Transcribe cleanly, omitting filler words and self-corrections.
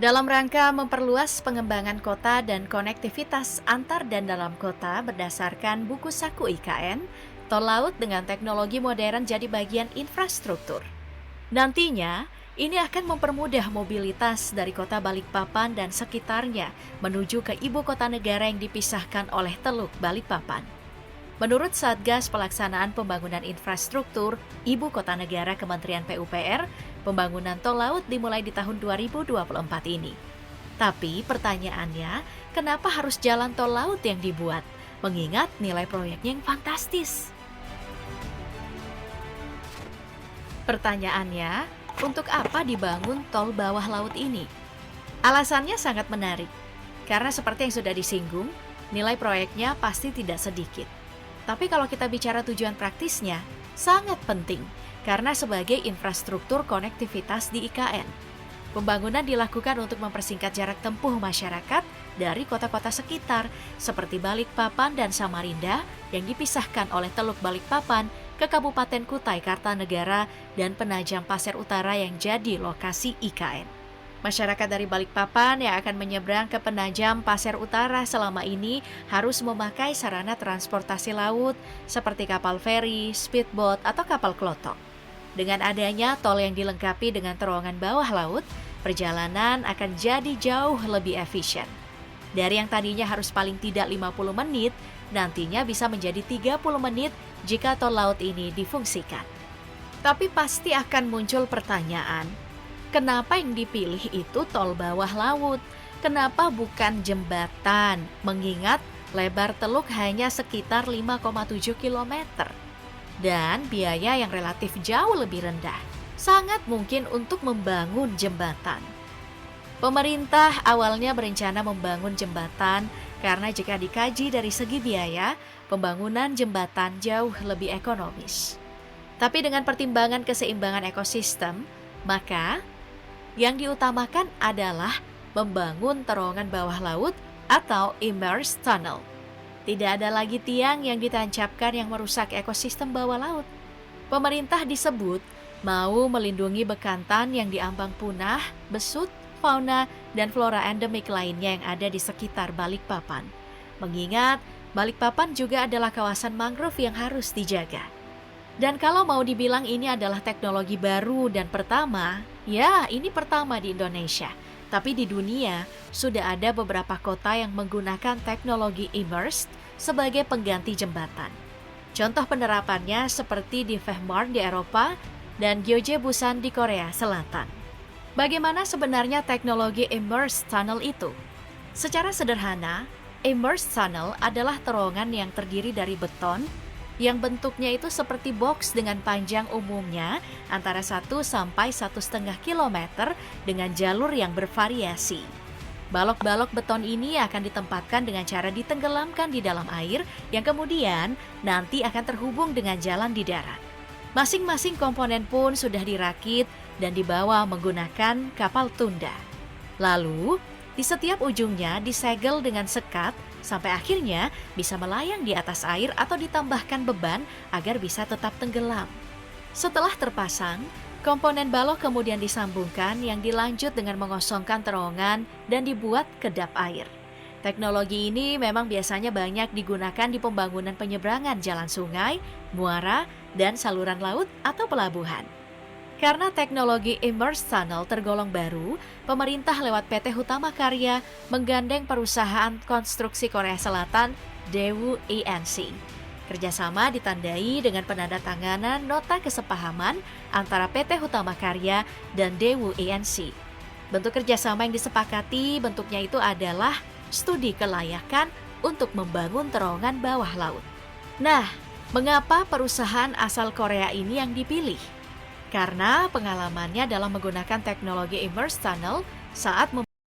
Dalam rangka memperluas pengembangan kota dan konektivitas antar dan dalam kota berdasarkan buku saku IKN, tol laut dengan teknologi modern jadi bagian infrastruktur. Nantinya, ini akan mempermudah mobilitas dari kota Balikpapan dan sekitarnya menuju ke ibu kota negara yang dipisahkan oleh Teluk Balikpapan. Menurut Satgas Pelaksanaan Pembangunan Infrastruktur Ibu Kota Negara Kementerian PUPR, pembangunan tol laut dimulai di tahun 2024 ini. Tapi pertanyaannya, kenapa harus jalan tol laut yang dibuat? Mengingat nilai proyeknya yang fantastis. Pertanyaannya, untuk apa dibangun tol bawah laut ini? Alasannya sangat menarik, karena seperti yang sudah disinggung, nilai proyeknya pasti tidak sedikit. Tapi kalau kita bicara tujuan praktisnya, sangat penting karena sebagai infrastruktur konektivitas di IKN. Pembangunan dilakukan untuk mempersingkat jarak tempuh masyarakat dari kota-kota sekitar seperti Balikpapan dan Samarinda yang dipisahkan oleh Teluk Balikpapan ke Kabupaten Kutai Kartanegara dan Penajam Pasir Utara yang jadi lokasi IKN. Masyarakat dari Balikpapan yang akan menyeberang ke Penajam Pasir Utara selama ini harus memakai sarana transportasi laut seperti kapal feri, speedboat, atau kapal klotok. Dengan adanya tol yang dilengkapi dengan terowongan bawah laut, perjalanan akan jadi jauh lebih efisien. Dari yang tadinya harus paling tidak 50 menit, nantinya bisa menjadi 30 menit jika tol laut ini difungsikan. Tapi pasti akan muncul pertanyaan, kenapa yang dipilih itu tol bawah laut? Kenapa bukan jembatan? Mengingat lebar teluk hanya sekitar 5,7 km. Dan biaya yang relatif jauh lebih rendah. Sangat mungkin untuk membangun jembatan. Pemerintah awalnya berencana membangun jembatan karena jika dikaji dari segi biaya, pembangunan jembatan jauh lebih ekonomis. Tapi dengan pertimbangan keseimbangan ekosistem, maka yang diutamakan adalah membangun terowongan bawah laut atau immersed tunnel. Tidak ada lagi tiang yang ditancapkan yang merusak ekosistem bawah laut. Pemerintah disebut mau melindungi bekantan yang diambang punah, besut, fauna, dan flora endemik lainnya yang ada di sekitar Balikpapan. Mengingat Balikpapan juga adalah kawasan mangrove yang harus dijaga. Dan kalau mau dibilang ini adalah teknologi baru dan pertama, ya ini pertama di Indonesia. Tapi di dunia sudah ada beberapa kota yang menggunakan teknologi immersed sebagai pengganti jembatan. Contoh penerapannya seperti di Fehmarn di Eropa dan Gyeonggi Busan di Korea Selatan. Bagaimana sebenarnya teknologi immersed tunnel itu? Secara sederhana, immersed tunnel adalah terowongan yang terdiri dari beton yang bentuknya itu seperti box dengan panjang umumnya antara 1 sampai 1,5 km dengan jalur yang bervariasi. Balok-balok beton ini akan ditempatkan dengan cara ditenggelamkan di dalam air yang kemudian nanti akan terhubung dengan jalan di darat. Masing-masing komponen pun sudah dirakit dan dibawa menggunakan kapal tunda. Lalu, di setiap ujungnya disegel dengan sekat sampai akhirnya bisa melayang di atas air atau ditambahkan beban agar bisa tetap tenggelam. Setelah terpasang, komponen balok kemudian disambungkan yang dilanjut dengan mengosongkan terowongan dan dibuat kedap air. Teknologi ini memang biasanya banyak digunakan di pembangunan penyeberangan jalan sungai, muara, dan saluran laut atau pelabuhan. Karena teknologi immersed tunnel tergolong baru, pemerintah lewat PT Hutama Karya menggandeng perusahaan konstruksi Korea Selatan Daewoo E&C. Kerjasama ditandai dengan penandatanganan nota kesepahaman antara PT Hutama Karya dan Daewoo E&C. Bentuk kerjasama yang disepakati bentuknya itu adalah studi kelayakan untuk membangun terowongan bawah laut. Nah, mengapa perusahaan asal Korea ini yang dipilih? Karena pengalamannya dalam menggunakan teknologi immersed tunnel saat